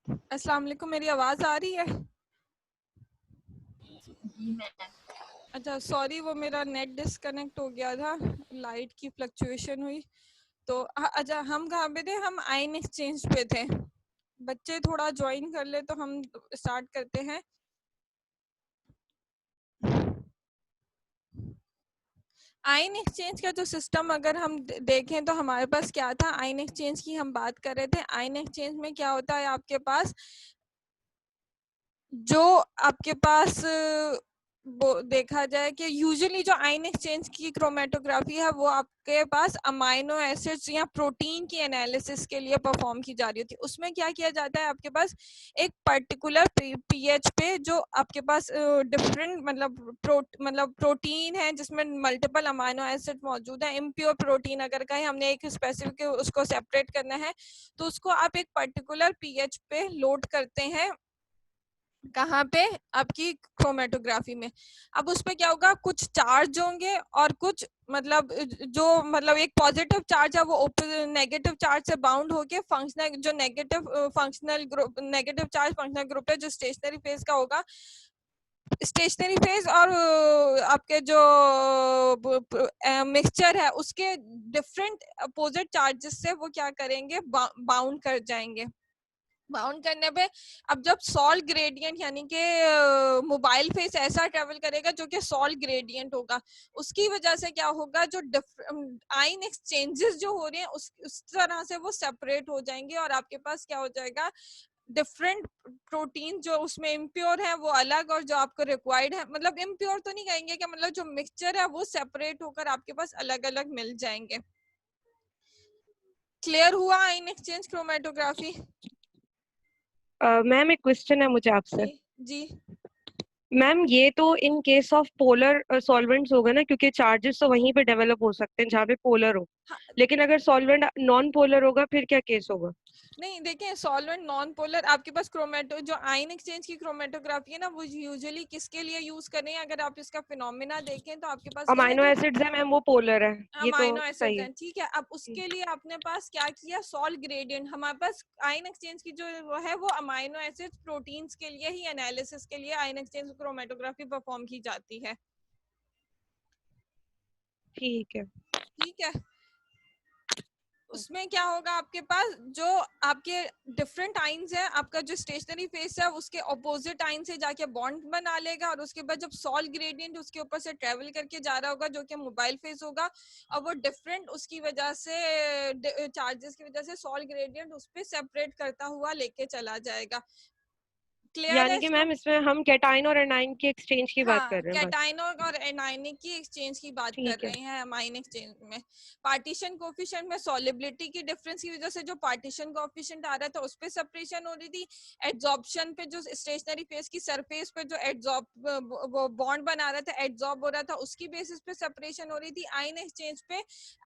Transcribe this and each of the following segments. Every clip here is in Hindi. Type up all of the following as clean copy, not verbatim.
अस्सलाम वालेकुम, मेरी आवाज आ रही है? जी मैम। अच्छा सॉरी, वो मेरा नेट डिस्कनेक्ट हो गया था, लाइट की फ्लक्चुएशन हुई। तो अच्छा, हम कहाँ पे थे? हम आइन एक्सचेंज पे थे। बच्चे थोड़ा ज्वाइन कर ले तो हम स्टार्ट करते हैं। आइन एक्सचेंज का जो सिस्टम अगर हम देखें तो हमारे पास क्या था। आइन एक्सचेंज की हम बात कर रहे थे। आइन एक्सचेंज में क्या होता है, आपके पास जो आपके पास वो देखा जाए कि यूजुअली जो आयन एक्सचेंज की क्रोमेटोग्राफी है वो आपके पास अमाइनो एसिड्स या प्रोटीन की एनालिसिस के लिए परफॉर्म की जा रही होती है। उसमें क्या किया जाता है, आपके पास एक पर्टिकुलर पीएच पे जो आपके पास डिफरेंट मतलब प्रोटीन है जिसमें मल्टीपल अमाइनो एसिड मौजूद है। इम्प्योर प्रोटीन अगर कहीं हमने एक स्पेसिफिक उसको सेपरेट करना है तो उसको आप एक पर्टिकुलर पीएच पे लोड करते हैं। कहाँ पे? आपकी क्रोमेटोग्राफी में। अब उस पे क्या होगा, कुछ चार्ज होंगे और कुछ मतलब एक पॉजिटिव चार्ज है वो नेगेटिव चार्ज से बाउंड होके फंक्शनल जो नेगेटिव चार्ज फंक्शनल ग्रुप है जो स्टेशनरी फेज का होगा। स्टेशनरी फेज और आपके जो मिक्सचर है उसके डिफरेंट अपोजिट चार्जेस से वो क्या करेंगे, बाउंड कर जाएंगे। बाउंड करने पे अब जब सॉल्ट ग्रेडियंट यानी कि मोबाइल फेस ऐसा ट्रेवल करेगा जो कि सॉल्ट ग्रेडियंट होगा, उसकी वजह से क्या होगा, जो आइन एक्सचेंजेस जो हो रहे हैं उस तरह से वो सेपरेट हो जाएंगे और आपके पास क्या हो जाएगा, डिफरेंट प्रोटीन जो उसमें इम्प्योर है वो अलग और जो आपको रिक्वायर्ड है, मतलब इम्प्योर तो नहीं कहेंगे कि मतलब जो मिक्सचर है वो सेपरेट होकर आपके पास अलग अलग मिल जाएंगे। क्लियर हुआ आइन एक्सचेंज क्रोमेटोग्राफी? मैम एक क्वेश्चन है मुझे आपसे। जी जी। मैम ये तो in case of polar solvents होगा ना, क्योंकि चार्जेस तो वहीं पे डेवलप हो सकते हैं जहाँ पे पोलर हो। हाँ, लेकिन अगर सॉल्वेंट नॉन पोलर होगा फिर क्या केस होगा? नहीं देखें, सॉल्वेंट नॉन पोलर आपके पास क्रोमेटो जो आयन एक्सचेंज की क्रोमेटोग्राफी है ना वो यूजुअली किसके लिए यूज कर रहे हैं, अगर आप इसका फिनोमिना देखें तो आपके पास क्या है अमाइनो जो एसिड्स है मैम, वो पोलर है। ये तो अमाइनो सही एसिड्स है। हैं, ठीक है। अब उसके लिए आपने पास क्या किया, सॉल्ट ग्रेडियंट। हमारे पास आयन एक्सचेंज की जो वो है वो अमाइनो एसिड्स प्रोटीन्स के लिए ही एनालिसिस के लिए आयन एक्सचेंज क्रोमेटोग्राफी परफॉर्म की जाती है। ठीक है। ठीक है। उसमें क्या होगा, आपके पास जो आपके डिफरेंट आइंस है, आपका जो स्टेशनरी फेस है उसके ऑपोजिट आइन से जाके बॉन्ड बना लेगा और उसके बाद जब सॉल्ट ग्रेडियंट उसके ऊपर से ट्रेवल करके जा रहा होगा जो कि मोबाइल फेस होगा, और वो डिफरेंट उसकी वजह से चार्जेस की वजह से सॉल्ट ग्रेडियंट उस पर सेपरेट करता हुआ लेके चला जाएगा। क्लियर है यानी कि इसको? मैम इसमें हम कैटाइन और एनाइन की एक्सचेंज की बात हाँ, कर रहे हैं बस। कैटाइनों और एनायनिक की एक्सचेंज की बात कर ठीक है। रहे हैं हम आयन एक्सचेंज में। पार्टीशन कोफिशिएंट में सॉलिबिलिटी की डिफरेंस की वजह से जो पार्टीशन कोफिशिएंट आ रहा था उस पे सेपरेशन हो रही थी। एड्सॉर्प्शन पे जो स्टेशनरी फेस की सरफेस पे जो एड्सॉर्ब वो बॉन्ड बना रहा था, एड्सॉर्ब हो रहा था, उसकी बेसिस पे सेपरेशन हो रही थी। आयन एक्सचेंज पे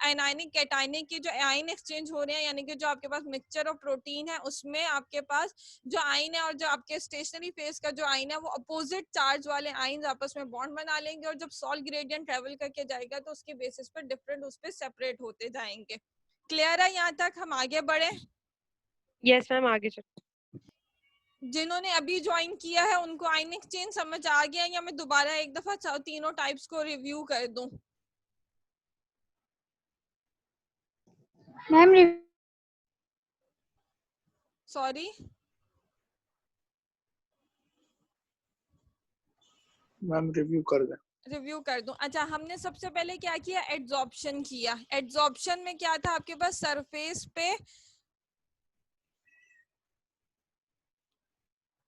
एनायनिक कैटाइनिक की जो आयन एक्सचेंज हो रहे हैं यानी कि जो आपके पास मिक्सचर ऑफ प्रोटीन है उसमें आपके पास जो आइन है और जो आपके स्टेशनरी फेस का जो आइन है वो अपोजिट चार्ज वाले आइन आपस में बॉन्ड बना लेंगे और जब सॉल्ट ग्रेडियंट ट्रेवल करके जाएगा तो उसके बेसिस पर डिफरेंट उस पर सेपरेट होते जाएंगे। क्लियर है यहाँ तक? हम आगे बढ़े। यस मैम, आगे चल। जिन्होंने अभी ज्वाइन किया है उनको आइन एक्सचेंज समझ आ गया या मैं दोबारा एक दफा तीनों टाइप्स को रिव्यू कर दूं? मैम सॉरी, मैम रिव्यू कर दें। रिव्यू कर दूं। अच्छा, हमने सबसे पहले क्या किया, एड्सॉर्प्शन किया। एड्सॉर्प्शन में क्या था, आपके पास सरफेस पे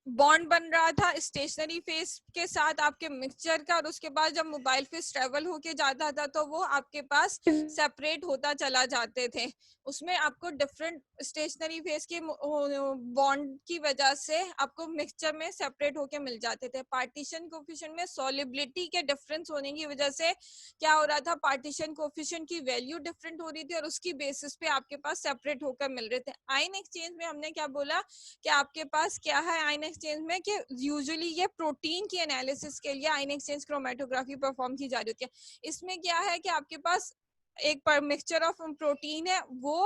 बॉन्ड बन रहा था स्टेशनरी फेस के साथ आपके मिक्सचर का, और उसके बाद जब मोबाइल फेस ट्रेवल होके जाता था तो वो आपके पास सेपरेट होता चला जाते थे। उसमें आपको डिफरेंट स्टेशनरी फेस के बॉन्ड की वजह से आपको मिक्सचर में सेपरेट होके मिल जाते थे। पार्टीशन कोफिशिएंट में सॉलिबिलिटी के डिफरेंस होने की वजह से क्या हो रहा था, पार्टीशन कोफिशिएंट की वैल्यू डिफरेंट हो रही थी और उसकी बेसिस पे आपके पास सेपरेट होकर मिल रहे थे। आयन एक्सचेंज में हमने क्या बोला कि आपके पास क्या है आयन एक्सचेंज में, कि यूजुअली ये प्रोटीन की एनालिसिस के लिए आयन एक्सचेंज क्रोमेटोग्राफी परफॉर्म की जा रही होती है। इसमें क्या है कि आपके पास एक पर मिक्सचर ऑफ प्रोटीन है वो,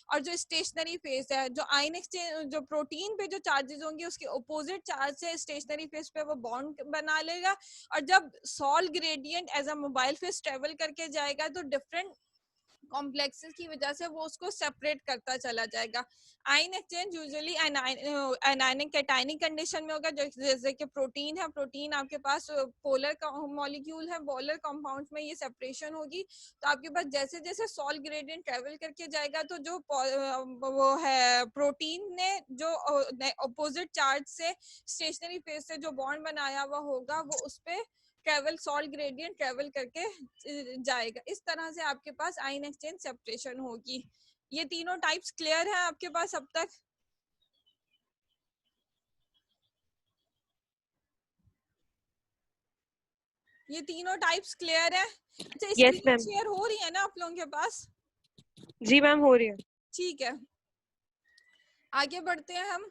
और जो स्टेशनरी फेस है, जो आयन एक्सचेंज, जो प्रोटीन पे जो चार्जेस होंगे उसके अपोजिट चार्ज से स्टेशनरी फेस पे वो बॉन्ड बना लेगा, और जब सॉल gradient as a mobile phase travel करके जाएगा तो डिफरेंट कॉम्प्लेक्सेस की वजह से वो उसको सेपरेट करता चला जाएगा। Ion exchange usually anionic cationic condition में होगा, जैसे कि प्रोटीन है, प्रोटीन आपके पास पोलर मॉलिक्यूल है, पोलर कंपाउंड्स में ये सेपरेशन होगी, तो आपके पास जैसे जैसे सॉल ग्रेडियंट ट्रेवल करके जाएगा तो जो वो है प्रोटीन ने जो अपोजिट चार्ज से स्टेशनरी फेस से जो बॉन्ड बनाया हुआ होगा वो उस पे ट्रेवल सॉल्ट ग्रेडियंट ट्रेवल करके जाएगा। इस तरह से आपके पास आयन एक्सचेंज सेपरेशन होगी। ये तीनों टाइप्स क्लियर है आपके पास अब तक? ये तीनों टाइप्स क्लियर है? अच्छा, यस स्क्रीन मैम। शेयर हो रही है ना आप लोगों के पास? जी मैम हो रही है। ठीक है, आगे बढ़ते हैं हम।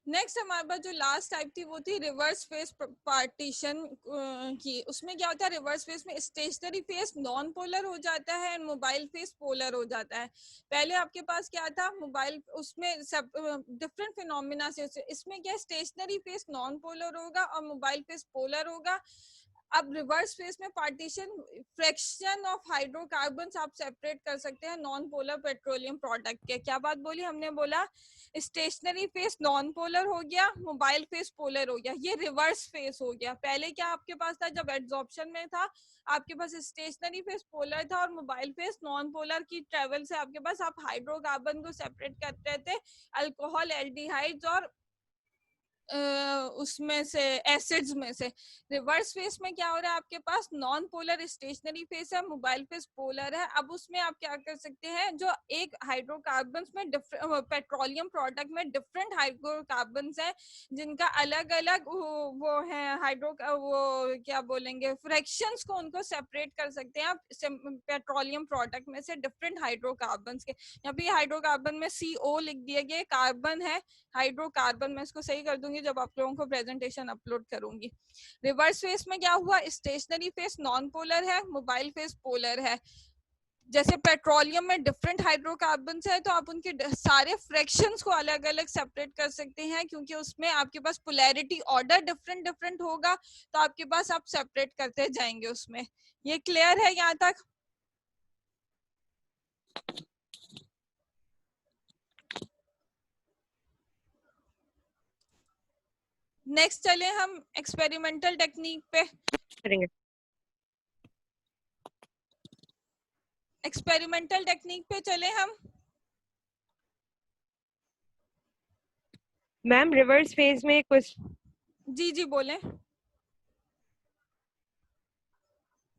नेक्स्ट हमारे पास जो लास्ट टाइप थी वो थी रिवर्स फेस पार्टीशन की। उसमें क्या होता है, रिवर्स फेस में स्टेशनरी फेस नॉन पोलर हो जाता है एंड मोबाइल फेस पोलर हो जाता है। पहले आपके पास क्या था, मोबाइल, उसमें डिफरेंट फिनोमिना से, इसमें क्या स्टेशनरी फेस नॉन पोलर होगा और मोबाइल फेस पोलर होगा। अब रिवर्स फेस में पार्टीशन, फ्रैक्शन ऑफ हाइड्रोकार्बन्स आप सेपरेट कर सकते हैं नॉन पोलर पेट्रोलियम प्रोडक्ट के। क्या बात बोली हमने? बोला स्टेशनरी फेस नॉन पोलर हो गया, मोबाइल फेस पोलर हो गया, ये रिवर्स फेस हो गया। पहले क्या आपके पास था, जब एड्सॉर्प्शन में था आपके पास स्टेशनरी फेस पोलर था और मोबाइल फेस नॉन पोलर की ट्रेवल से आपके पास आप हाइड्रोकार्बन को सेपरेट करते थे अल्कोहल, एल्डिहाइड्स और उसमें से एसिड्स में से। रिवर्स फेस में क्या हो रहा है, आपके पास नॉन पोलर स्टेशनरी फेस है, मोबाइल फेस पोलर है। अब उसमें आप क्या कर सकते हैं, जो एक हाइड्रोकार्बन्स में पेट्रोलियम प्रोडक्ट में डिफरेंट हाइड्रोकार्बन्स है जिनका अलग अलग वो है हाइड्रो, वो क्या बोलेंगे, फ्रैक्शंस को उनको सेपरेट कर सकते हैं आप पेट्रोलियम प्रोडक्ट में से डिफरेंट हाइड्रोकार्बन्स के। यहाँ पे हाइड्रोकार्बन में CO लिख दिया गया, कार्बन है हाइड्रोकार्बन। मैं इसको सही कर दूंगी जब आप लोगों को प्रेजेंटेशन अपलोड करूंगी। रिवर्स फेस में क्या हुआ, स्टेशनरी फेस नॉन पोलर है, मोबाइल फेस पोलर है। जैसे पेट्रोलियम में डिफरेंट हाइड्रोकार्बन्स है तो आप उनके सारे फ्रैक्शंस को अलग अलग सेपरेट कर सकते हैं, क्योंकि उसमें आपके पास पोलैरिटी ऑर्डर डिफरेंट डिफरेंट होगा तो आपके पास आप सेपरेट करते जाएंगे उसमें। ये क्लियर है यहाँ तक? नेक्स्ट चले हम एक्सपेरिमेंटल टेक्निक पे। करेंगे। एक्सपेरिमेंटल टेक्निक पे चले हम। मैम रिवर्स फेज में क्वेश्चन जी जी बोले।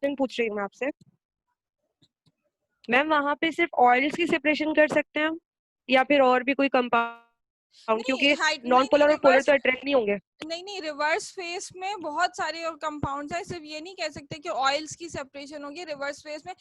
पूछ रही हूँ मैं आपसे। मैम वहां पे सिर्फ ऑयल्स की सेपरेशन कर सकते हैं हम, या फिर और भी कोई कंपाउंड, क्योंकि नॉन पोलर और पोलर तो अट्रैक्ट नहीं होंगे? नहीं, रिवर्स फेस में बहुत सारे और कंपाउंड्स हैं, सिर्फ ये नहीं कह सकते कि ऑयल्स की सेपरेशन होगी रिवर्स फेस में।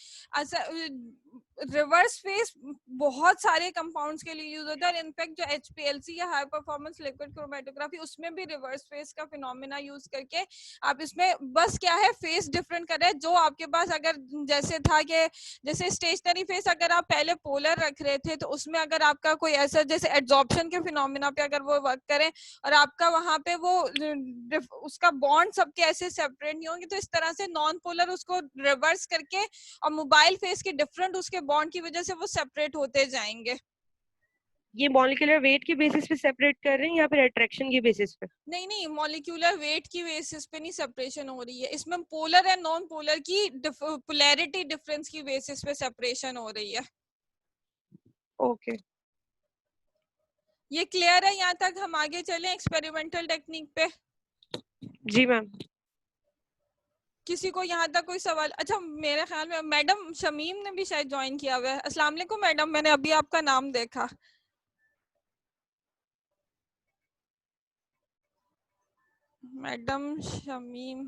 रिवर्स फेस बहुत सारे कंपाउंड्स के लिए यूज होता है, इनफैक्ट जो HPLC या हाई परफॉर्मेंस लिक्विड क्रोमेटोग्राफी उसमें भी रिवर्स फेस का फिनोमेना यूज करके आप इसमें बस क्या है, फेस डिफरेंट कर रहे हैं। जो आपके पास अगर जैसे था कि जैसे स्टेशनरी फेस अगर आप पहले पोलर रख रहे थे तो उसमें अगर आपका कोई ऐसा जैसे एड्सॉर्प्शन के फिनोमेना पे अगर वो वर्क करें और आपका वहां पे वो उसका बॉन्ड सबके ऐसे सेपरेट नहीं होंगे, तो इस तरह से नॉन पोलर उसको रिवर्स करके और मोबाइल फेस के डिफरेंट उसके बॉन्ड की वजह से वो सेपरेट होते जाएंगे। ये मॉलिक्यूलर वेट की बेसिस पे सेपरेट कर रहे हैं या फिर अट्रैक्शन की बेसिस पे? नहीं, मॉलिक्यूलर वेट की बेसिस पे नहीं सेपरेशन हो रही है, इसमें पोलर एंड नॉन पोलर की पोलैरिटी डिफरेंस की बेसिस पे सेपरेशन हो रही है। ओके ये क्लियर है यहाँ तक? हम आगे चलें एक्सपेरिमेंटल टेक्निक पे। जी मैम। किसी को यहाँ तक कोई सवाल? अच्छा, मेरे ख्याल में मैडम शमीम ने भी शायद ज्वाइन किया हुआ है। अस्सलाम वालेकुम मैडम, मैंने अभी आपका नाम देखा। मैडम शमीम,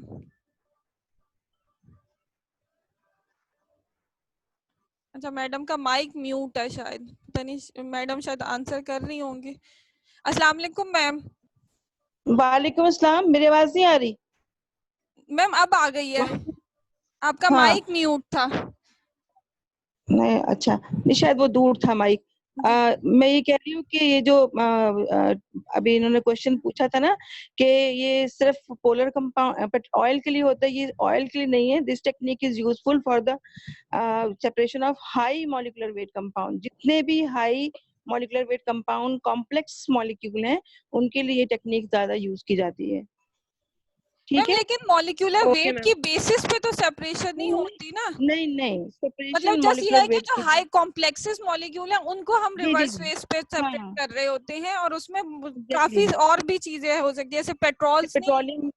अच्छा मैडम का माइक म्यूट है शायद, पता नहीं, मैडम शायद आंसर कर रही होंगी। अस्सलाम वालेकुम मैम। वालेकुम अस्सलाम। मेरी आवाज नहीं आ रही? मैम अब आ गई है। आपका हाँ। माइक म्यूट था। नहीं, अच्छा नहीं, शायद वो दूर था माइक। मैं ये कह रही हूँ कि ये जो अभी इन्होंने क्वेश्चन पूछा था ना कि ये सिर्फ पोलर कंपाउंड बट ऑयल के लिए होता है, ये ऑयल के लिए नहीं है। This technique is useful for the separation of high molecular weight compound. जितने भी high molecular weight compound complex molecule हैं, उनके लिए ये टेक्निक ज्यादा यूज की जाती है। मैम ठीक है, लेकिन मॉलिक्यूलर ओके वेट मैम। की बेसिस पे तो सेपरेशन नहीं होती ना। नहीं नहीं, मतलब सेपरेशन जस्ट ये मॉलिक्यूलर है कि वेट जो की। हाई कॉम्प्लेक्सेस मॉलिक्यूल हैं उनको हम जी जी रिवर्स जी, फेस पे सेपरेट हाँ कर रहे होते हैं, और उसमें एग्जैक्टली। काफी और भी चीजें हो सकती है, जैसे पेट्रोल्स नहीं। पेट्रोलियम,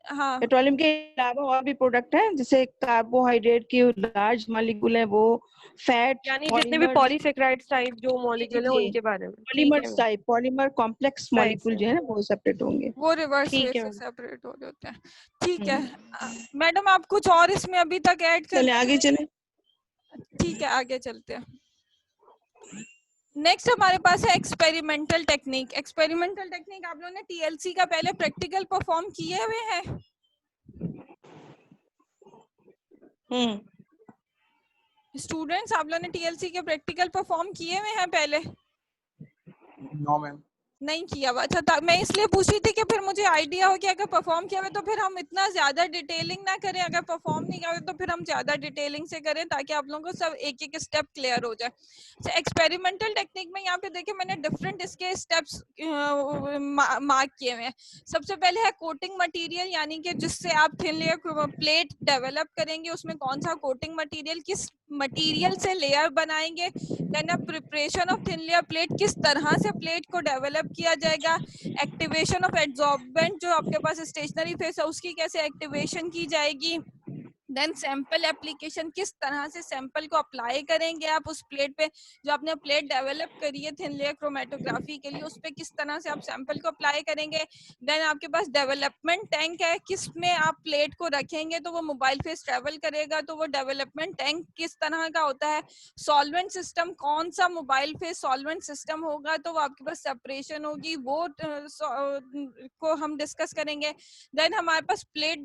हाँ पेट्रोलियम के अलावा और भी प्रोडक्ट हैं, जैसे कार्बोहाइड्रेट की लार्ज मॉलिक्यूल है वो, फैट, यानी जितने भी पॉलीमर्स। पॉलीसेकेराइड्स टाइप जो जी जी मॉलिक्यूल है जी, उनके बारे में। ठीक है polymers ma'am. Type, polymer complex right molecule sir. जो है ना वो सेपरेट होंगे। वो रिवर्स ठीक फेस है से मैम। सेपरेट हो रहे होते हैं। ठीक है हम्म। मैडम, आप कुछ और इसमें अभी तक ऐड चले करना आगे चाहेंगे? चले। ठीक है, आगे चलते हैं। नेक्स्ट हमारे पास है एक्सपेरिमेंटल टेक्निक। एक्सपेरिमेंटल टेक्निक आप लोगों ने टीएलसी का पहले प्रैक्टिकल परफॉर्म किए हुए हैं? स्टूडेंट्स, आप लोगों ने टीएलसी के प्रैक्टिकल परफॉर्म किए हुए हैं पहले? No ma'am. नहीं किया हुआ। अच्छा, मैं इसलिए पूछ रही थी कि फिर मुझे आइडिया हो कि अगर परफॉर्म किया हुआ तो फिर हम इतना ज्यादा डिटेलिंग ना करें, अगर परफॉर्म नहीं किया हुआ तो फिर हम ज्यादा डिटेलिंग से करें, ताकि आप लोगों को सब एक एक स्टेप क्लियर हो जाए। एक्सपेरिमेंटल टेक्निक में यहाँ पे देखिए मैंने डिफरेंट इसके स्टेप्स मार्क किए हुए हैं। सबसे पहले है कोटिंग मटेरियल, यानी कि जिससे आप थिन लेयर प्लेट डेवलप करेंगे, उसमें कौन सा कोटिंग मटेरियल, किस मटेरियल से लेयर बनाएंगे। Then preparation of thin layer plate, किस तरह से प्लेट को डेवलप किया जाएगा। एक्टिवेशन ऑफ एड्सॉर्बेंट, जो आपके पास स्टेशनरी फेस है उसकी कैसे एक्टिवेशन की जाएगी। देन सैंपल एप्लीकेशन, किस तरह से सैंपल को अप्लाई करेंगे आप उस प्लेट पे, जो आपने प्लेट डेवलप करी है थिन लेयर क्रोमेटोग्राफी के लिए, उस पे किस तरह से आप सैंपल को अप्लाई करेंगे। देन आपके पास डेवलपमेंट टैंक है, किस में आप प्लेट को रखेंगे तो वो मोबाइल फेस ट्रेवल करेगा, तो वो डेवलपमेंट टैंक किस तरह का होता है। सॉल्वेंट सिस्टम, कौन सा मोबाइल फेस सॉल्वेंट सिस्टम होगा तो वो आपके पास सेपरेशन होगी, वो को हम डिस्कस करेंगे। देन हमारे पास प्लेट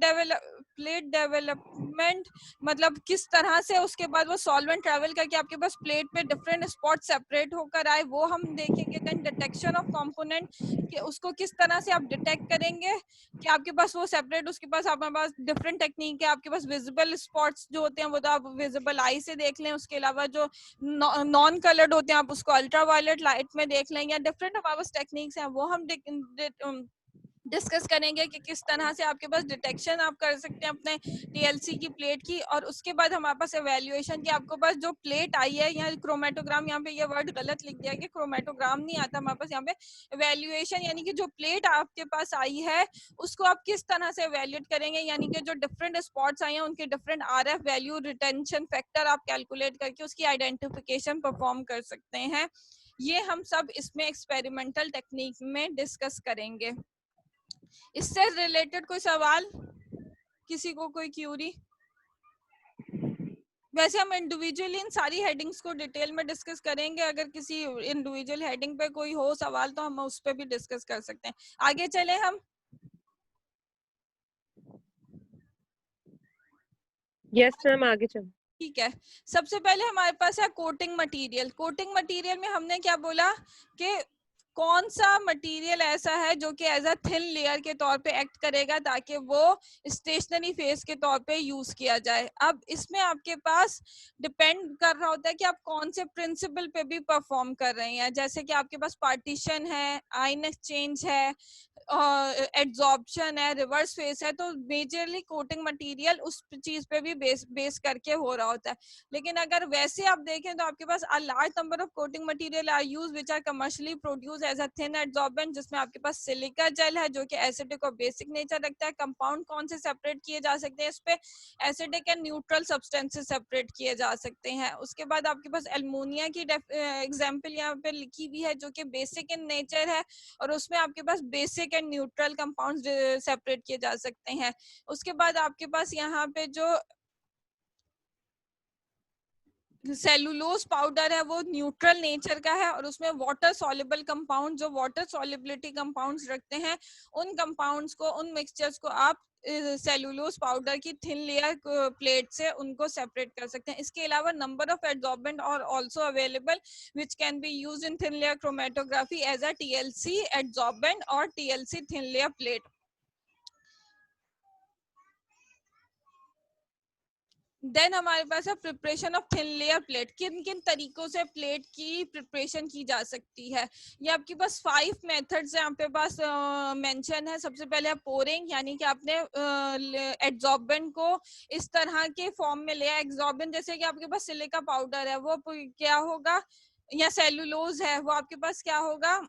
डेवलपमेंट, मतलब किस तरह से उसके बाद वो सॉल्वेंट ट्रैवल करके आपके पास प्लेट पे डिफरेंट स्पॉट सेपरेट होकर आए, वो हम देखेंगे। देन डिटेक्शन ऑफ कंपोनेंट, कि उसको किस तरह से आप डिटेक्ट करेंगे कि आपके पास वो सेपरेट, उसके पास आपके पास डिफरेंट टेक्निक है। आपके पास विजिबल स्पॉट्स जो होते हैं वो तो आप विजिबल आई से देख लें, उसके अलावा जो नॉन कलर्ड होते हैं आप उसको अल्ट्रा वायलेट लाइट में देख लें, या डिफरेंट हमारे पास टेक्निक्स हैं वो हम डिस्कस करेंगे कि किस तरह से आपके पास डिटेक्शन आप कर सकते हैं अपने टीएलसी की प्लेट की। और उसके बाद हमारे पास एवेल्युएशन, कि आपके पास जो प्लेट आई है, यहाँ क्रोमेटोग्राम, यहाँ पे ये वर्ड गलत लिख दिया कि क्रोमेटोग्राम नहीं आता हमारे पास, यहाँ पे एवेल्युएशन, यानी कि जो प्लेट आपके पास आई है उसको आप किस तरह से एवेल्युएट करेंगे, यानी कि जो डिफरेंट स्पॉट्स आई हैं उनके different RF value, retention factor आप कैलकुलेट करके उसकी आइडेंटिफिकेशन परफॉर्म कर सकते हैं। ये हम सब इसमें एक्सपेरिमेंटल टेक्निक में डिस्कस करेंगे। इससे रिलेटेड कोई सवाल, किसी को कोई क्यूरी? वैसे हम इंडिविजुअली इन सारी हेडिंग्स को डिटेल में डिस्कस करेंगे, अगर किसी इंडिविजुअल हेडिंग पे कोई हो सवाल तो हम उस पे भी डिस्कस कर सकते हैं। आगे चले हम। यस मैम, आगे चलो। ठीक है, सबसे पहले हमारे पास है कोटिंग मटेरियल। कोटिंग मटेरियल में हमने क्या बोला कि कौन सा मटेरियल ऐसा है जो कि एज अ थिन लेयर के तौर पे एक्ट करेगा ताकि वो स्टेशनरी फेस के तौर पे यूज किया जाए। अब इसमें आपके पास डिपेंड कर रहा होता है कि आप कौन से प्रिंसिपल पे भी परफॉर्म कर रहे हैं, जैसे कि आपके पास पार्टीशन है, आयन एक्सचेंज है, एड्सॉर्प्शन है, रिवर्स फेस है, तो मेजरली कोटिंग मटेरियल उस चीज पे भी बेस करके हो रहा होता है। लेकिन अगर वैसे आप देखें तो आपके पास a large number of coating material are used which are commercially produced as a thin adsorbent, जिसमें आपके पास सिलिका जेल है जो कि एसिडिक और बेसिक नेचर रखता है। कंपाउंड कौन से सेपरेट किए जा सकते हैं, इस पे acidic and neutral substances separate किए जा सकते हैं। उसके बाद आपके पास एल्मोनिया की एग्जांपल यहाँ पे लिखी हुई है जो कि बेसिक इन नेचर है, और उसमें आपके पास basic and neutral compounds separate किए जा सकते हैं। उसके बाद आपके पास यहाँ पे जो सेलुलोज पाउडर है वो न्यूट्रल नेचर का है, और उसमें वाटर सॉल्युबल कंपाउंड, जो वाटर सॉल्युबिलिटी कंपाउंड्स रखते हैं, उन कंपाउंड्स को, उन मिक्सचर्स को आप सेलुलोज पाउडर की थिन लेयर प्लेट से उनको सेपरेट कर सकते हैं। इसके अलावा नंबर ऑफ एडजॉर्बेंट और also available which can be used in thin layer chromatography as a TLC adsorbent और TLC thin layer plate. Then हमारे पास है preparation of thin layer plate. किन किन तरीकों से प्लेट की प्रिपरेशन की जा सकती है, ये आपके पास 5 मेथड्स है आपके पास मेंशन है। सबसे पहले है पोरिंग, यानी कि आपने एड्जॉर्बेंट को इस तरह के फॉर्म में लिया। एड्जॉर्बेंट जैसे कि आपके पास सिलिका पाउडर है, वो क्या होगा, या सेलुलोज है, वो आपके पास क्या होगा,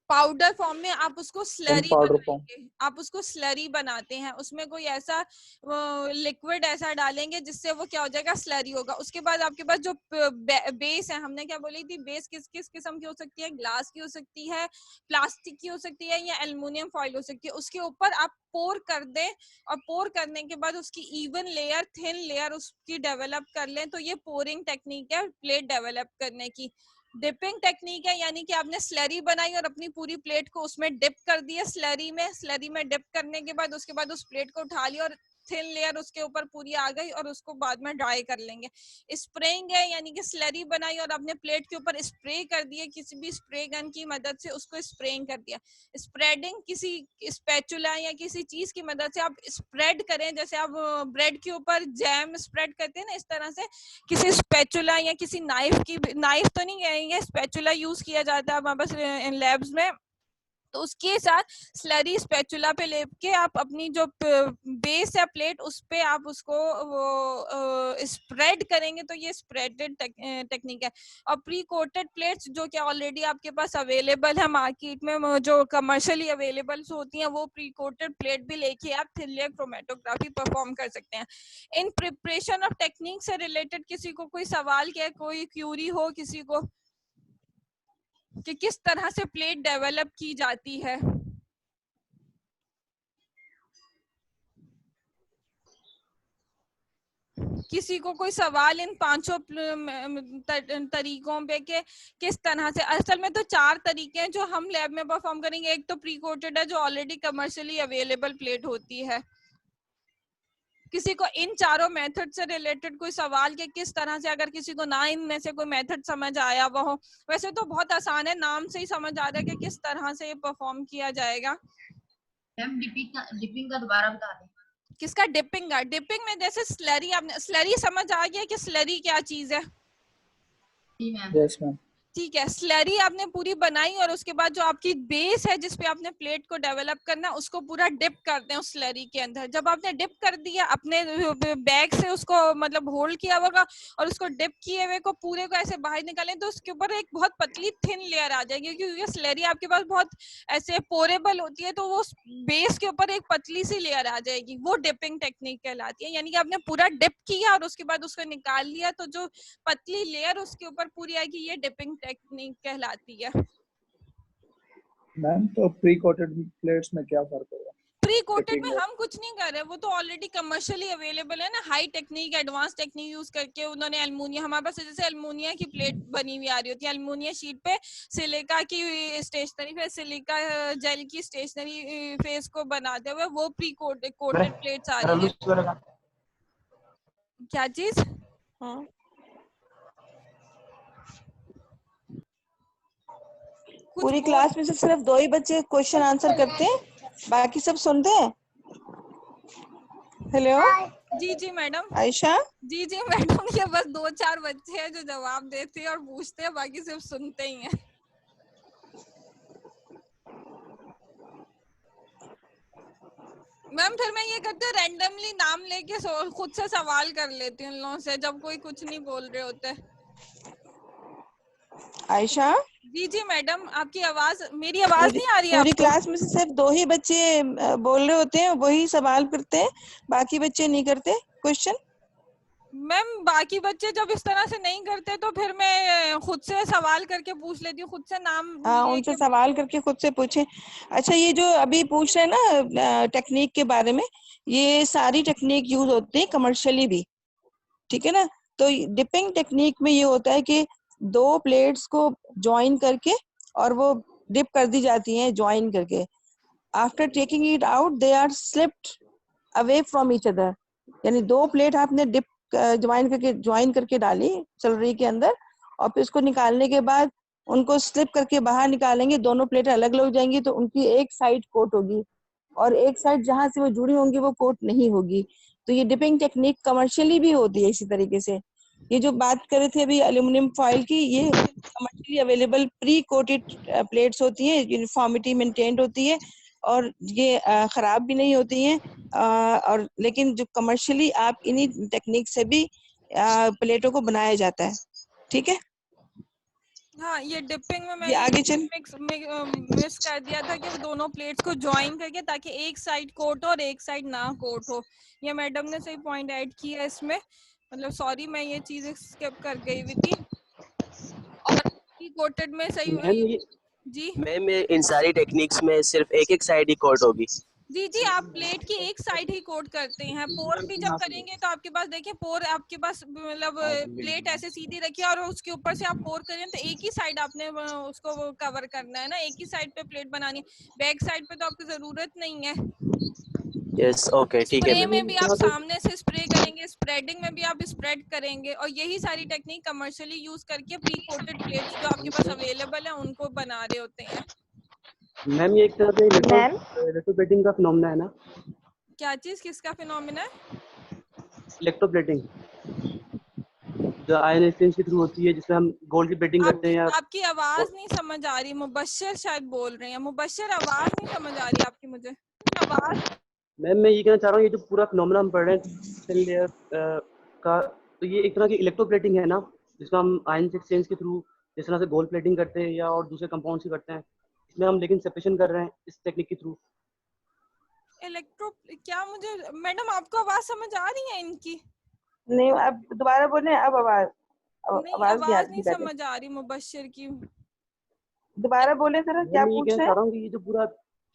पाउडर फॉर्म में आप उसको स्लरी बनाएंगे, आप उसको स्लरी बनाते हैं, उसमें कोई ऐसा लिक्विड ऐसा डालेंगे जिससे वो क्या हो जाएगा, स्लरी होगा। उसके बाद आपके पास जो बेस है, हमने क्या बोली थी, बेस किस किस किस्म की हो सकती है, ग्लास की हो सकती है, प्लास्टिक की हो सकती है, या एल्युमिनियम फॉइल हो सकती है। उसके ऊपर आप पोर कर दें और पोर करने के बाद उसकी इवन लेयर, थिन लेयर उसकी डेवलप कर लें, तो ये पोरिंग टेक्निक है प्लेट डेवलप करने की। डिपिंग टेक्निक है, यानी कि आपने स्लरी बनाई और अपनी पूरी प्लेट को उसमें डिप कर दिया स्लरी में डिप करने के बाद उसके बाद उस प्लेट को उठा लिया और थिन लेयर उसके ऊपर पूरी आ गई और उसको बाद में ड्राई कर लेंगे। स्प्रेइंग है, यानी कि स्लरी बनाई और आपने प्लेट के ऊपर स्प्रे कर दिया, किसी भी स्प्रे गन की मदद से उसको स्प्रेइंग कर दिया। स्प्रेडिंग, किसी स्पैचुला या किसी चीज की मदद से आप स्प्रेड करें, जैसे आप ब्रेड के ऊपर जैम स्प्रेड करते हैं ना, इस तरह से किसी स्पैचुला या किसी नाइफ की, नाइफ तो नहीं कहेंगे, स्पैचुला यूज किया जाता है हमारे पास इन लैब्स में, तो उसके साथ स्लरी स्पैचुला पे लेके आप अपनी जो बेस है प्लेट, उस पे आप उसको वो स्प्रेड करेंगे, तो ये स्प्रेडेड टेक्निक है। और प्री कोटेड प्लेट्स जो कि ऑलरेडी आपके पास अवेलेबल है मार्केट में, जो कमर्शियली अवेलेबल होती हैं, वो प्री कोटेड प्लेट भी लेके आप थिन लेयर क्रोमेटोग्राफी परफॉर्म कर सकते हैं। इन प्रिपरेशन ऑफ टेक्निक से रिलेटेड किसी को कोई सवाल, क्या कोई क्यूरी हो किसी को कि किस तरह से प्लेट डेवलप की जाती है? किसी को कोई सवाल इन 5 तरीकों पे के किस तरह से? असल में तो 4 तरीके हैं जो हम लैब में परफॉर्म करेंगे। एक तो प्री कोटेड है जो ऑलरेडी कमर्शियली अवेलेबल प्लेट होती है। किसी को इन चारों मेथड से रिलेटेड कोई सवाल के किस तरह से, अगर किसी को ना इनमें से कोई मेथड समझ आया वो हो, वैसे तो बहुत आसान है, नाम से ही समझ आ रहा है कि किस तरह से ये परफॉर्म किया जाएगा। मैम डिपिंग का दोबारा बता दें। किसका? डिपिंग का। डिपिंग में जैसे स्लरी, आपने स्लरी समझ आ गया कि स्लरी क्या चीज है? जी मैम। Yes, ma'am. ठीक है, स्लरी आपने पूरी बनाई और उसके बाद जो आपकी बेस है जिसपे आपने प्लेट को डेवलप करना, उसको पूरा डिप करते हैं उस स्लरी के अंदर। जब आपने डिप कर दिया, अपने बैग से उसको मतलब होल्ड किया होगा और उसको डिप किए हुए को पूरे को ऐसे बाहर निकालें, तो उसके ऊपर एक बहुत पतली थिन लेयर आ जाएगी, क्योंकि स्लरी आपके पास बहुत ऐसे पोरेबल होती है, तो वो बेस के ऊपर एक पतली सी लेयर आ जाएगी। वो डिपिंग टेक्निक कहलाती है, यानी कि आपने पूरा डिप किया और उसके बाद उसको निकाल लिया, तो जो पतली लेयर उसके ऊपर पूरी आएगी, ये डिपिंग टेक्निक कहलाती है। मैम, तो प्री कोटेड प्लेट्स में क्या फर्क होगा? प्री कोटेड में हम कुछ नहीं कर रहे, वो तो ऑलरेडी कमर्शियली अवेलेबल है ना, high technique, advance technique use करके उन्होंने एल्युमिनियम, हमारे पास जैसे एल्युमिनियम की प्लेट बनी हुई आ रही होती है, एल्युमिनियम शीट पे सिलिका की स्टेशनरी पे, सिलिका जेल की स्टेशनरी फेस को बनाते हुए वो प्री कोटेड प्लेट्स आ रही है। क्या चीज? हाँ, पूरी क्लास में से सिर्फ 2 ही बच्चे क्वेश्चन आंसर करते हैं, बाकी सब सुनते हैं। हेलो जी जी मैडम। आयशा। जी जी मैडम, ये बस 2-4 बच्चे हैं जो जवाब देते हैं और पूछते हैं, बाकी सिर्फ सुनते ही हैं। मैम फिर मैं ये करती हूँ, रैंडमली नाम लेके खुद से सवाल कर लेती हूँ उन लोगों से, जब कोई कुछ नहीं बोल रहे होते। आयशा। जी जी मैडम, आपकी आवाज, मेरी आवाज नहीं आ रही है पूरी आपको? क्लास में से सिर्फ 2 ही बच्चे बोल रहे होते हैं, वही सवाल करते हैं, बाकी बच्चे नहीं करते क्वेश्चन। मैम बाकी बच्चे जब इस तरह से नहीं करते तो फिर मैं खुद से सवाल करके पूछ लेती हूँ, खुद से नाम हाँ, उनसे सवाल करके खुद से पूछें। अच्छा, ये जो अभी पूछ रहे हैं ना टेक्निक के बारे में, ये सारी टेक्निक यूज होती है कमर्शियली भी, ठीक है ना। तो डिपिंग टेक्निक में ये होता है कि 2 प्लेट्स को ज्वाइन करके और वो डिप कर दी जाती हैं ज्वाइन करके, after taking it out they are slipped away from each other. यानी दो प्लेट आपने डिप ज्वाइन करके डाली स्लरी के अंदर, और फिर उसको निकालने के बाद उनको स्लिप करके बाहर निकालेंगे, दोनों प्लेटें अलग अलग हो जाएंगी, तो उनकी एक साइड कोट होगी और एक साइड जहां से वो जुड़ी होंगी वो कोट नहीं होगी। तो ये डिपिंग टेक्निक कमर्शियली भी होती है इसी तरीके से। ये जो बात कर रहे थे अभी एल्यूमिनियम फॉइल की, ये commercially available pre coated plates होती हैं, यूनिफॉर्मिटी मेंटेन्ड होती है और ये खराब भी नहीं होती हैं। और लेकिन जो कमर्शियली आप इन्हीं टेक्निक से भी प्लेटों को बनाया जाता है। ठीक है, हाँ, ये डिपिंग में ये आगे मैंने चल। मिस कर दिया था कि वो दोनों प्लेट्स को ज्वाइन करके ताकि एक साइड कोट हो और एक साइड ना कोट हो। ये मैडम ने सही पॉइंट ऐड किया इसमें, मतलब सॉरी मैं ये चीज स्किप कर गई हुई थी। और कोटेड में सही मैम ये जी मैम ये इन सारी टेक्निक्स में सिर्फ एक एक साइड ही कोट होगी। जी जी, आप प्लेट की एक साइड ही कोट करते हैं। पोर भी जब करेंगे तो आपके पास देखिए, पोर आपके पास मतलब प्लेट ऐसे सीधी रखिए और उसके ऊपर से आप पोर करें तो एक ही साइड आपने उसको कवर करना है ना, एक ही साइड पे प्लेट बनानी है, बैक साइड पे तो आपकी जरूरत नहीं है। यस ओके ठीक है स्प्रे में मैम। भी आप सामने से स्प्रे करेंगे, स्प्रेडिंग में भी आप स्प्रेड करेंगे, और यही सारी टेक्निक कमर्शियली यूज करके प्री कोटेड प्लेट्स जो आपके पास अवेलेबल है उनको बना रहे होते हैं। मैम ये एक तरह से इलेक्ट्रोप्लेटिंग का फिनोमेना है ना? क्या चीज, किसका फिनोमिना है? इलेक्ट्रोप्लेटिंग जो आयन एक्सचेंज के थ्रू होती है, जिसमें हम गोल्ड की प्लेटिंग करते हैं या आपकी आवाज नहीं समझ आ रही। मुबश्शिर शायद बोल रहे हैं। मुबश्शिर, आवाज नहीं समझ आ रही आपकी मुझे। आवाज मैम मैं ये कहना चाह रहा हूँ, ये जो पूरा फिनोमेना हम पढ़ रहे हैं थिन लेयर का, तो ये एक तरह की इलेक्ट्रोप्लेटिंग है ना, जिसमें हम आयन एक्सचेंज के थ्रू जिस तरह से गोल्ड प्लेटिंग करते हैं या और दूसरे कंपाउंड से करते हैं, इसमें हम लेकिन सेपरेशन कर रहे हैं इस टेक्निक के थ्रू। इलेक्ट्रो क्या, मुझे मैडम आपको आवाज समझ आ रही है इनकी? नहीं, अब दोबारा बोले, अब आवाज नहीं, आवाज नहीं आवाज आती नहीं पहले। समझ आ रही मुबश्शिर की। दोबारा बोले जरा, क्या मैं ये पूछ कहना रहे चाह हैं? रहा हूँ कि ये जो पूरा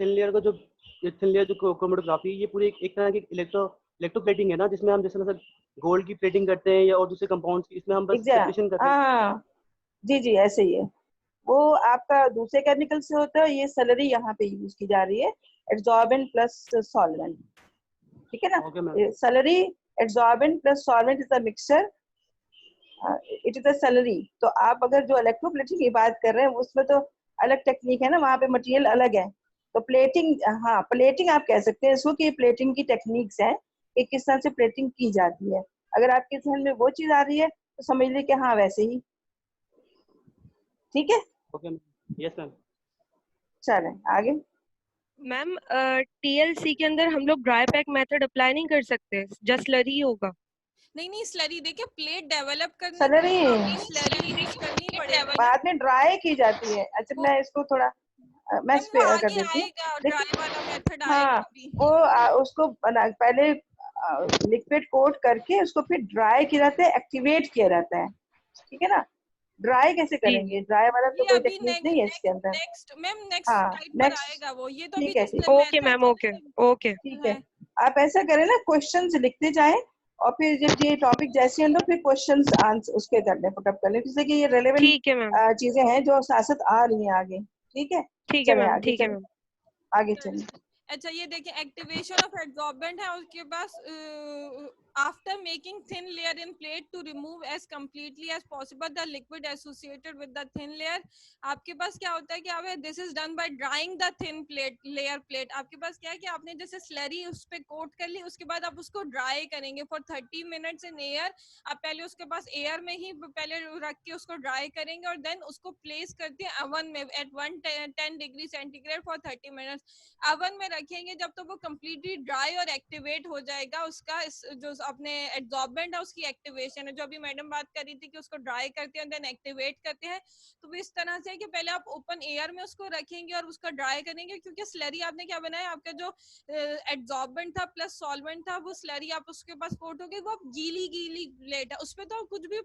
थिन लेयर का जो थिन लेयर जो क्रोमेटोग्राफी, ये पूरी एक तरह की इलेक्ट्रोप्लेटिंग है ना, जिसमें हम जैसे मतलब गोल्ड की प्लेटिंग करते हैं या और दूसरे कंपाउंड्स की, इसमें हम बस सेपरेशन कर रहे हैं। हाँ जी जी, ऐसे ही है। वो आपका दूसरे केमिकल से होता है, ये सलरी यहाँ पे यूज की जा रही है, एड्सॉर्बेंट प्लस सॉल्वेंट। ठीक है ना, okay ma'am. Salary adsorbent plus solvent is a mixture, it is a salary. तो आप अगर जो इलेक्ट्रोप्लेटिंग की बात कर रहे हैं उसमें तो अलग टेक्निक है ना, वहाँ पे मटेरियल अलग है। तो प्लेटिंग, हाँ प्लेटिंग आप कह सकते हैं इसको कि प्लेटिंग की टेक्निक्स हैं कि किस तरह से प्लेटिंग की जाती है। अगर आपके ध्यान में वो चीज आ रही है तो समझ लीजिए कि हाँ वैसे ही। ठीक है, ओके मैम। Yes ma'am. चलें आगे। मैम टीएलसी के अंदर हम लोग ड्राई पैक मेथड अप्लाई नहीं कर सकते, जस्ट स्लरी होगा? नहीं स्लरी, देखिए प्लेट डेवलप करने के सलरी लिए हमें स्लरी यूज करनी पड़ेगी। बाद में ड्राई की जाती है। अच्छा, वो मैं इसको थोड़ा मैं मैम इस वो पे कर आगे देती हूँ। आएगा, देखिए, ड्राई वाला मेथड हाँ आएगा अभी। वो उसको पहले लिक्विड कोट करके उसको फिर ड्राई किया जाता है, एक्टिवेट किया जाता है। ठीक है ना, ड्राई कैसे जी करेंगे? जी। ड्राई वाला तो ये कोई अभी टेक्निक नहीं है इसके अंदर। नेक्स्ट मैम, नेक्स्ट हाँ, टाइप पर नेक्स्ट, आएगा वो। ये तो अभी ठीक है ठीक जस्ट है ओके मैम, ओके ओके। ठीक है। है। आप ऐसा करें ना, क्वेश्चंस लिखते जाएं और फिर जब ये टॉपिक जैसे हैं तो फिर क्वेश्चंस आंसर उसके करने पुटअप कर लें, जिससे कि ये रेलेवेंट ठीक है मैम, चीजें हैं जो साथ साथ आ रही हैं आगे। ठीक है, ठीक है चलें मैम, आगे, ठीक है चलें मैम। आगे चलें। अच्छा ये देखिए, एक्टिवेशन ऑफ एडसॉर्बेंट है उसके पास। After making thin layer in plate to remove as completely as possible the liquid associated with the thin layer. आपके पास क्या होता है कि आप, this is done by drawing the thin plate layer plate. आपके पास क्या है कि आपने जैसे स्लरी उस पे कोट कर ली, उसके बाद आप उसको ड्राई करेंगे फॉर 30 मिनट्स इन एयर। आप पहले उसके पास एयर में ही पहले रख के उसको ड्राई करेंगे और देन उसको प्लेस करते हैं ओवन में at 110 degree centigrade for 30 minutes. Oven में रखेंगे जब तक वो कम्प्लीटली ड्राई और एक्टिवेट हो जाएगा। उसका जो अपने एडसॉर्बेंट है उसकी एक्टिवेशन है, जो अभी मैडम बात कर रही थी कि उसको ड्राई करते हैं देन एक्टिवेट करते हैं। तो इस तरह से कि पहले आप ओपन एयर में उसको रखेंगे और उसका ड्राई करेंगे, क्योंकि स्लरी आपने क्या बनाया, आपका जो एडसॉर्बेंट था प्लस सॉल्वेंट था, वो स्लरी आप उसके पास कोट हो गई, वो गीली गीली प्लेट है, उसपे तो कुछ भी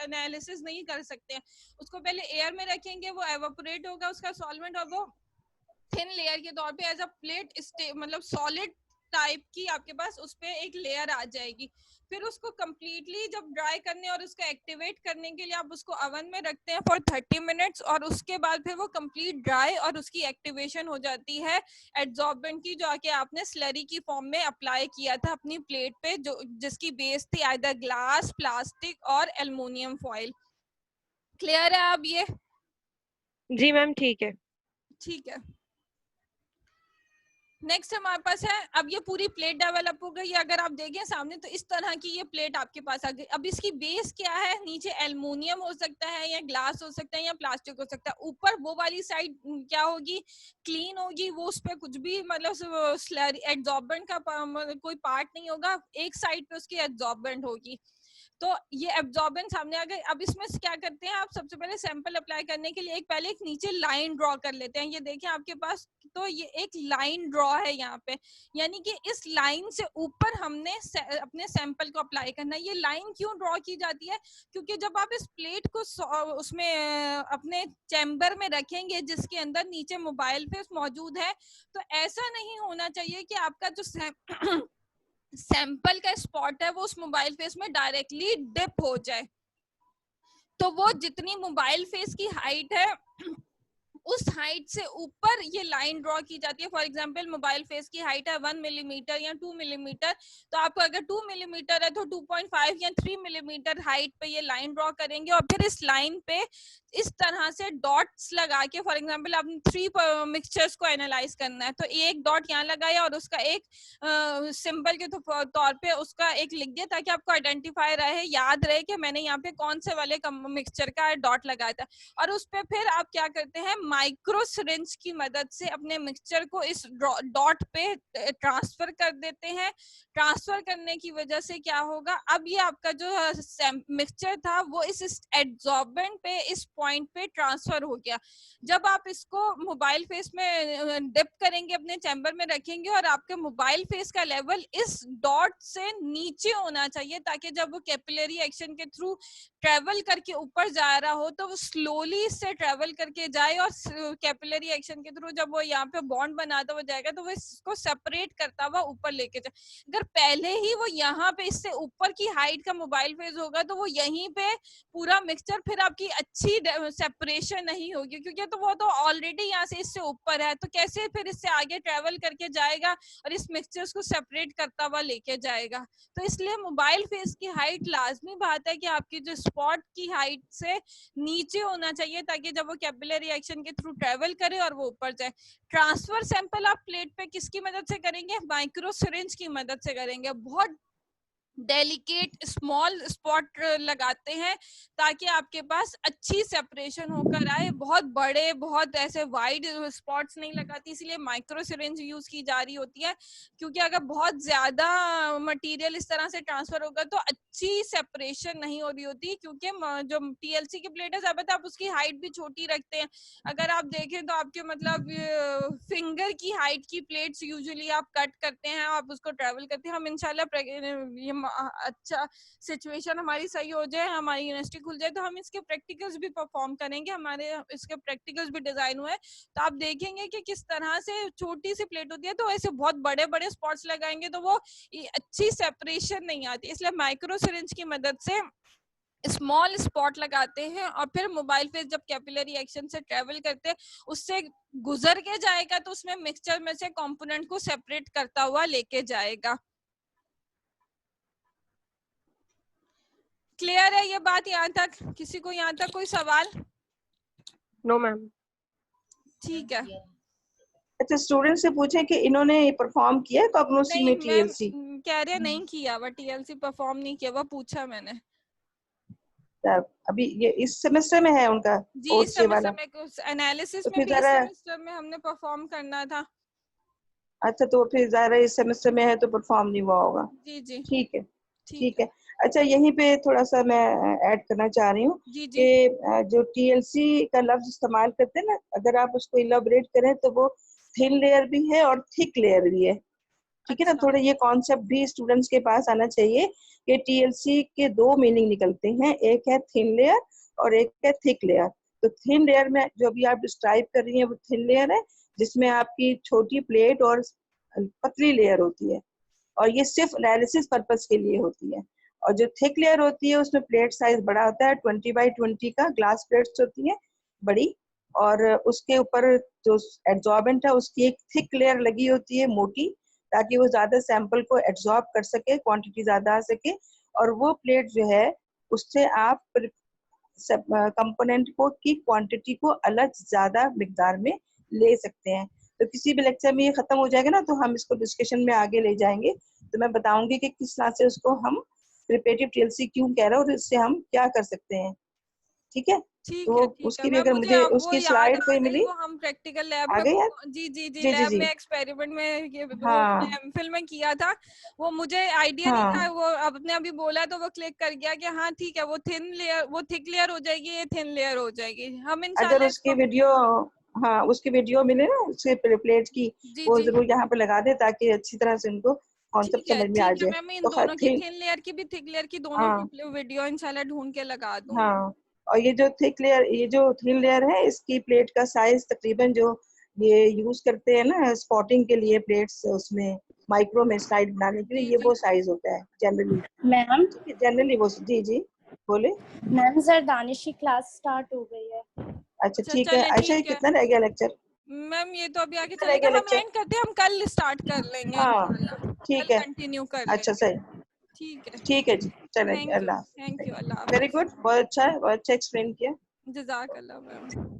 एनालिसिस नहीं कर सकते हैं। उसको पहले एयर में रखेंगे, वो एवापोरेट होगा उसका सॉल्वेंट और वो थिन लेयर के तौर पे एज अ प्लेट मतलब सॉलिड टाइप की आपके पास उस पे एक लेयर आ जाएगी। फिर उसको कंप्लीटली जब ड्राई करने और उसको एक्टिवेट करने के लिए आप उसको ओवन में रखते हैं फॉर 30 मिनट्स, और उसके बाद फिर वो कंप्लीट ड्राई और उसकी एक्टिवेशन हो जाती है एड्सॉर्बेंट की, जो आके आपने स्लरी की फॉर्म में अप्लाई किया था अपनी प्लेट पे, जो जिसकी बेस थी आइदर ग्लास, प्लास्टिक और एल्युमिनियम फॉइल। क्लियर है अब ये? जी मैम ठीक है। ठीक है। नेक्स्ट हमारे पास है, अब ये पूरी प्लेट डेवलप हो गई। अगर आप देखें सामने तो इस तरह की ये प्लेट आपके पास आ गई। अब इसकी बेस क्या है? नीचे एल्युमिनियम हो सकता है या ग्लास हो सकता है या प्लास्टिक हो सकता है। ऊपर वो वाली साइड क्या होगी? क्लीन होगी, वो उस पर कुछ भी मतलब एड्सॉर्बेंट का कोई पार्ट नहीं होगा। एक साइड पे उसकी एड्सॉर्बेंट होगी। तो ये एब्जॉर्बेंट सामने आ गए। अब इसमें क्या करते हैं आप? सबसे पहले सैंपल अप्लाई करने के लिए एक नीचे लाइन ड्रॉ कर लेते हैं। ये देखें आपके पास, तो ये एक लाइन ड्रॉ है यहाँ पे, यानी कि इस लाइन से ऊपर हमने अपने सैंपल को अप्लाई करना है। ये लाइन क्यों ड्रॉ की जाती है? क्योंकि जब आप इस प्लेट को उसमें अपने चैम्बर में रखेंगे जिसके अंदर नीचे मोबाइल फेस मौजूद है, तो ऐसा नहीं होना चाहिए कि आपका जो सैंपल का स्पॉट है वो उस मोबाइल फेस में डायरेक्टली डिप हो जाए। तो वो जितनी मोबाइल फेस की हाइट है उस हाइट से ऊपर ये लाइन ड्रॉ की जाती है। फॉर एग्जांपल मोबाइल फेस की हाइट है 1 मिलीमीटर या 2 मिलीमीटर, तो आप अगर 2 मिलीमीटर है तो 2.5 या 3 मिलीमीटर हाइट पे ये लाइन ड्रॉ करेंगे, और फिर इस लाइन पे इस तरह से डॉट्स लगा के, फॉर एग्जांपल आपने 3 मिक्सचर्स को एनालाइज करना है, तो एक डॉट यहाँ लगाया और उसका एक सिंबल के तौर पे उसका एक लिख दिया, ताकि आपको आइडेंटिफाई रहे, याद रहे कि मैंने यहाँ पे कौन से वाले मिक्सचर का डॉट लगाया था। और उस पे फिर आप क्या करते हैं, माइक्रो सिरिंज की मदद से अपने मिक्सचर को इस डॉट पे ट्रांसफर कर देते हैं। ट्रांसफर करने की वजह से क्या होगा, अब ये आपका जो मिक्सचर था वो इस एड्सॉर्बेंट पे, इस पॉइंट पे ट्रांसफर हो गया। जब आप इसको मोबाइल फेस में डिप करेंगे, अपने चैम्बर में रखेंगे, और आपके मोबाइल फेस का लेवल इस डॉट से नीचे होना चाहिए, ताकि जब वो कैपिलरी एक्शन के थ्रू ट्रेवल करके ऊपर जा रहा हो तो वो स्लोली इससे ट्रेवल करके जाए, और कैपिलरी एक्शन के थ्रू जब वो यहाँ पे बॉन्ड बनाता हुआ जाएगा तो वो इसको सेपरेट करता हुआ ऊपर लेके जाए। अगर पहले ही वो यहाँ पे इससे ऊपर की हाइट का मोबाइल फेस होगा तो वो यहीं पे पूरा मिक्सचर, फिर आपकी अच्छी सेपरेशन नहीं होगी, क्योंकि तो वो तो ऑलरेडी यहाँ से इससे ऊपर है, तो कैसे फिर इससे आगे ट्रेवल करके जाएगा और इस मिक्सचर्स को सेपरेट करता हुआ लेके जाएगा। तो इसलिए मोबाइल फेस की हाइट लाजमी बात है कि आपकी जो स्पॉट की हाइट से नीचे होना चाहिए, ताकि जब वो कैपिलरी एक्शन के थ्रू ट्रेवल करे और वो ऊपर जाए। ट्रांसफर सैंपल आप प्लेट पे किसकी मदद से करेंगे? माइक्रो सिरिंज की मदद से करेंगे। बहुत डेलिकेट स्मॉल स्पॉट लगाते हैं ताकि आपके पास अच्छी सेपरेशन होकर आए। बहुत बड़े, बहुत ऐसे वाइड स्पॉट्स नहीं लगाती, इसलिए माइक्रो सिरिंज यूज की जा रही होती है, क्योंकि अगर बहुत ज्यादा मटेरियल इस तरह से ट्रांसफर होगा तो अच्छी सेपरेशन नहीं हो रही होती, क्योंकि जो टीएलसी की प्लेट है ज़्यादातर आप उसकी हाइट भी छोटी रखते हैं। अगर आप देखें तो आपके मतलब फिंगर की हाइट की प्लेट्स यूजुअली आप कट करते हैं, आप उसको ट्रेवल करते हैं। हम इंशाल्लाह अच्छा सिचुएशन हमारी सही हो जाए, हमारी यूनिवर्सिटी खुल जाए, तो हम इसके प्रैक्टिकल्स भी परफॉर्म करेंगे। हमारे इसके प्रैक्टिकल्स भी डिजाइन हुए, तो आप देखेंगे कि किस तरह से छोटी सी प्लेट होती है तो ऐसे बहुत बड़े बड़े स्पॉट्स लगाएंगे तो वो अच्छी सेपरेशन नहीं आती। इसलिए माइक्रो सिरिंज की मदद से स्मॉल स्पॉट लगाते हैं, और फिर मोबाइल फेस जब कैपिलरी एक्शन से ट्रेवल करते हैं उससे गुजर के जाएगा, तो उसमें मिक्सचर में से कंपोनेंट को सेपरेट करता हुआ लेके जाएगा। क्लियर है ये बात यहाँ तक? किसी को यहाँ तक कोई सवाल? No ma'am. ठीक है। अच्छा, स्टूडेंट से पूछे कि इन्होंने परफॉर्म किया है कॉग्नोसी में टीएलसी? कह रहे नहीं किया, वो टीएलसी परफॉर्म नहीं किया, वो पूछा मैंने। अभी ये इस सेमेस्टर में है उनका जी, इस वाला? सेमेस्टर में एनालिसिस तो में भी इस जरा, सेमेस्टर में हमने परफॉर्म करना था। अच्छा, तो फिर ज़ाहिर है इस सेमेस्टर में है तो परफॉर्म नहीं हुआ होगा। जी जी ठीक है, ठीक है। अच्छा, यहीं पे थोड़ा सा मैं ऐड करना चाह रही हूँ जी जी कि जो टीएलसी का लफ्ज इस्तेमाल करते हैं ना, अगर आप उसको इलाबोरेट करें तो वो थिन लेयर भी है और थिक लेयर भी है। ठीक है ना? अच्छा। थोड़ा ये कॉन्सेप्ट भी स्टूडेंट्स के पास आना चाहिए कि टीएलसी के 2 मीनिंग निकलते हैं, एक है थिन लेयर और एक है थिक लेयर। तो थिन लेयर में जो भी आप डिस्क्राइब कर रही हैं वो थिन लेयर है, जिसमें आपकी छोटी प्लेट और पतली लेयर होती है, और ये सिर्फ एनालिसिस पर्पस के लिए होती है। और जो थिक लेयर होती है उसमें प्लेट साइज बड़ा होता है, 20x20 का ग्लास प्लेट्स होती है बड़ी, और उसके ऊपर जो एड्जॉर्बेंट है उसकी एक थिक लेयर लगी होती है मोटी, ताकि वो ज्यादा सैंपल को एब्जॉर्ब कर सके, क्वांटिटी ज्यादा आ सके। और वो प्लेट जो है उससे आप कंपोनेंट को की क्वांटिटी को अलग ज्यादा मिकदार में ले सकते हैं। तो किसी भी लेक्चर में ये खत्म हो जाएगा ना, तो हम इसको डिस्कशन में आगे ले जाएंगे, तो मैं बताऊंगी कि किस तरह से उसको हम प्रिपरेटिव टीएलसी क्यों कह रहे हैं और इससे हम क्या कर सकते हैं। ठीक है, तो उसकी भी मैम, अगर मुझे मुझे अब वो उसकी याद स्लाइड आ कोई गई, मिली, वो हम प्रैक्टिकल लैब आ में गई यार? जी जी जी जी जी लैब जी, में एक्सपेरिमेंट में ये वो हाँ मैंने एमफिल में किया था, वो मुझे आइडिया नहीं था, हाँ। वो आपने अभी बोला तो वो क्लिक कर गया कि हाँ ठीक है, वो थिन लेयर, वो थिक लेयर हो जाएगी, ये थिन लेयर हो जाएगी। हम अगर इंशाल्लाह उसकी इसको वीडियो, हाँ उसकी वीडियो मिले ना उसके प्लेट की, जी वो जी जरूर यहाँ पे लगा दे, ताकि अच्छी तरह से उनको कॉन्सेप्ट समझ में आ ठीक है जाए। मैम, इन तो दोनों की, थिक, थिन लेयर की भी थिक लेयर की दोनों हाँ की वीडियो इंशाल्लाह ढूंढ के लगा दूंगी। हाँ। और ये जो थिक लेयर, ये जो थिन लेयर है, इसकी प्लेट का साइज तकरीबन जो ये यूज करते हैं ना स्पॉटिंग के लिए प्लेट्स, उसमें माइक्रो में स्लाइड बनाने के लिए, जी ये जी वो साइज होता है जनरली। मैम ठीक है, जनरली वो, जी जी बोले। मैम जरदानिश की क्लास स्टार्ट हो गई है। अच्छा अच्छा ठीक है, चले आयशा ये ठीक है कितना रह गया लेक्चर? मैम, ये तो अभी आगे कितना रह चलेगा, गया हम लेक्चर? एंड करते हैं, हम कल स्टार्ट कर लेंगे हाँ इंशाल्लाह, ठीक कल है, कंटिन्यू कर अच्छा लेंगे। सही, ठीक ठीक है जी, चलें, thank Allah. You, Allah very Hafiz. Good, बहुत अच्छा है, बहुत अच्छा एक्सप्लेन किया। जज़ाकल्लाह मैम।